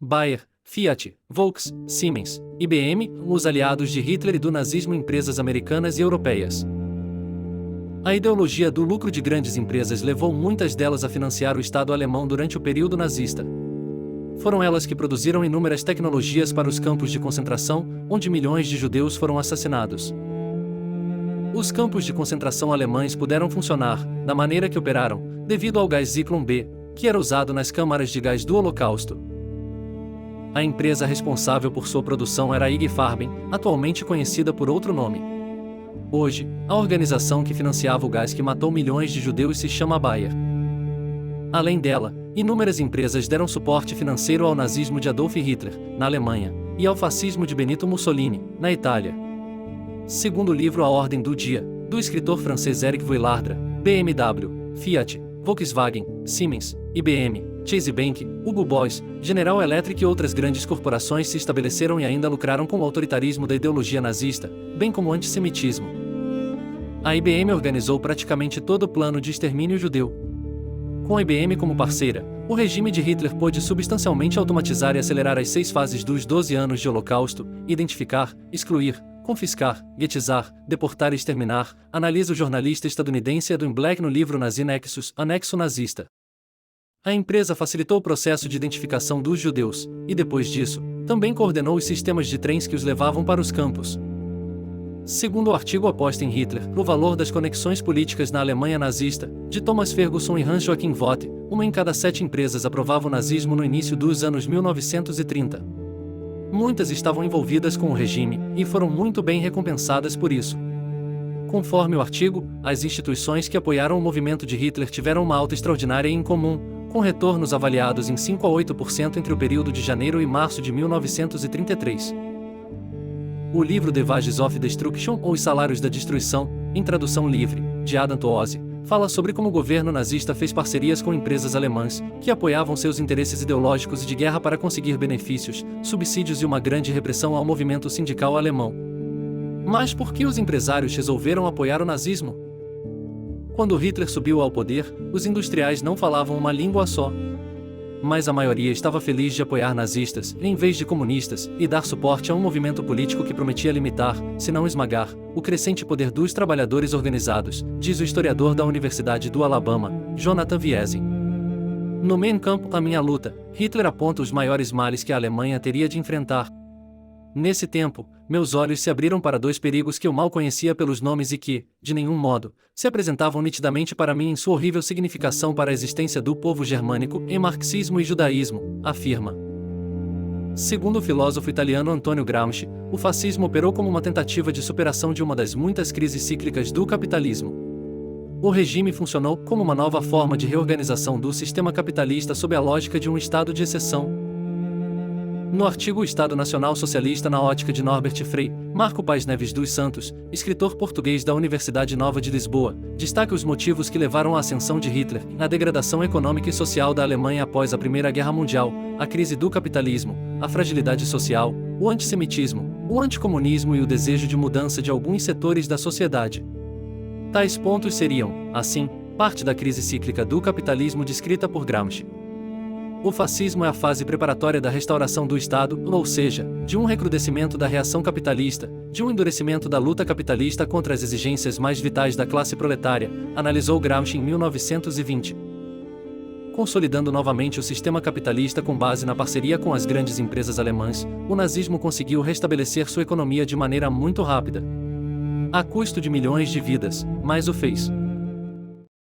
Bayer, Fiat, Volks, Siemens, IBM, os aliados de Hitler e do nazismo, empresas americanas e europeias. A ideologia do lucro de grandes empresas levou muitas delas a financiar o Estado alemão durante o período nazista. Foram elas que produziram inúmeras tecnologias para os campos de concentração, onde milhões de judeus foram assassinados. Os campos de concentração alemães puderam funcionar, da maneira que operaram, devido ao gás Zyklon B, que era usado nas câmaras de gás do Holocausto. A empresa responsável por sua produção era a IG Farben, atualmente conhecida por outro nome. Hoje, a organização que financiava o gás que matou milhões de judeus se chama Bayer. Além dela, inúmeras empresas deram suporte financeiro ao nazismo de Adolf Hitler, na Alemanha, e ao fascismo de Benito Mussolini, na Itália. Segundo o livro A Ordem do Dia, do escritor francês Éric Vuillardra, BMW, Fiat, Volkswagen, Siemens, IBM, Chase Bank, Hugo Boss, General Electric e outras grandes corporações se estabeleceram e ainda lucraram com o autoritarismo da ideologia nazista, bem como o antissemitismo. A IBM organizou praticamente todo o plano de extermínio judeu. Com a IBM como parceira, o regime de Hitler pôde substancialmente automatizar e acelerar as 6 fases dos 12 anos de Holocausto: identificar, excluir, confiscar, guetizar, deportar e exterminar, analisa o jornalista estadunidense Edwin Black no livro Nazi Nexus, Anexo Nazista. A empresa facilitou o processo de identificação dos judeus, e depois disso, também coordenou os sistemas de trens que os levavam para os campos. Segundo o artigo Aposta em Hitler, o valor das conexões políticas na Alemanha nazista, de Thomas Ferguson e Hans Joachim Vogt, 1 em cada 7 empresas aprovava o nazismo no início dos anos 1930. Muitas estavam envolvidas com o regime, e foram muito bem recompensadas por isso. Conforme o artigo, as instituições que apoiaram o movimento de Hitler tiveram uma alta extraordinária e incomum, com retornos avaliados em 5 a 8% entre o período de janeiro e março de 1933. O livro The Wages of Destruction, ou Os Salários da Destruição, em tradução livre, de Adam Tooze, fala sobre como o governo nazista fez parcerias com empresas alemãs, que apoiavam seus interesses ideológicos e de guerra para conseguir benefícios, subsídios e uma grande repressão ao movimento sindical alemão. Mas por que os empresários resolveram apoiar o nazismo? Quando Hitler subiu ao poder, os industriais não falavam uma língua só. Mas a maioria estava feliz de apoiar nazistas, em vez de comunistas, e dar suporte a um movimento político que prometia limitar, se não esmagar, o crescente poder dos trabalhadores organizados, diz o historiador da Universidade do Alabama, Jonathan Wiesen. No Mein Kampf, A Minha Luta, Hitler aponta os maiores males que a Alemanha teria de enfrentar. Nesse tempo, meus olhos se abriram para 2 perigos que eu mal conhecia pelos nomes e que, de nenhum modo, se apresentavam nitidamente para mim em sua horrível significação para a existência do povo germânico em marxismo e judaísmo, afirma. Segundo o filósofo italiano Antonio Gramsci, o fascismo operou como uma tentativa de superação de uma das muitas crises cíclicas do capitalismo. O regime funcionou como uma nova forma de reorganização do sistema capitalista sob a lógica de um estado de exceção. No artigo O Estado Nacional Socialista na Ótica de Norbert Frei, Marco Paes Neves dos Santos, escritor português da Universidade Nova de Lisboa, destaca os motivos que levaram à ascensão de Hitler, a degradação econômica e social da Alemanha após a Primeira Guerra Mundial, a crise do capitalismo, a fragilidade social, o antissemitismo, o anticomunismo e o desejo de mudança de alguns setores da sociedade. Tais pontos seriam, assim, parte da crise cíclica do capitalismo descrita por Gramsci. O fascismo é a fase preparatória da restauração do Estado, ou seja, de um recrudescimento da reação capitalista, de um endurecimento da luta capitalista contra as exigências mais vitais da classe proletária, analisou Gramsci em 1920. Consolidando novamente o sistema capitalista com base na parceria com as grandes empresas alemãs, o nazismo conseguiu restabelecer sua economia de maneira muito rápida. A custo de milhões de vidas, mas o fez.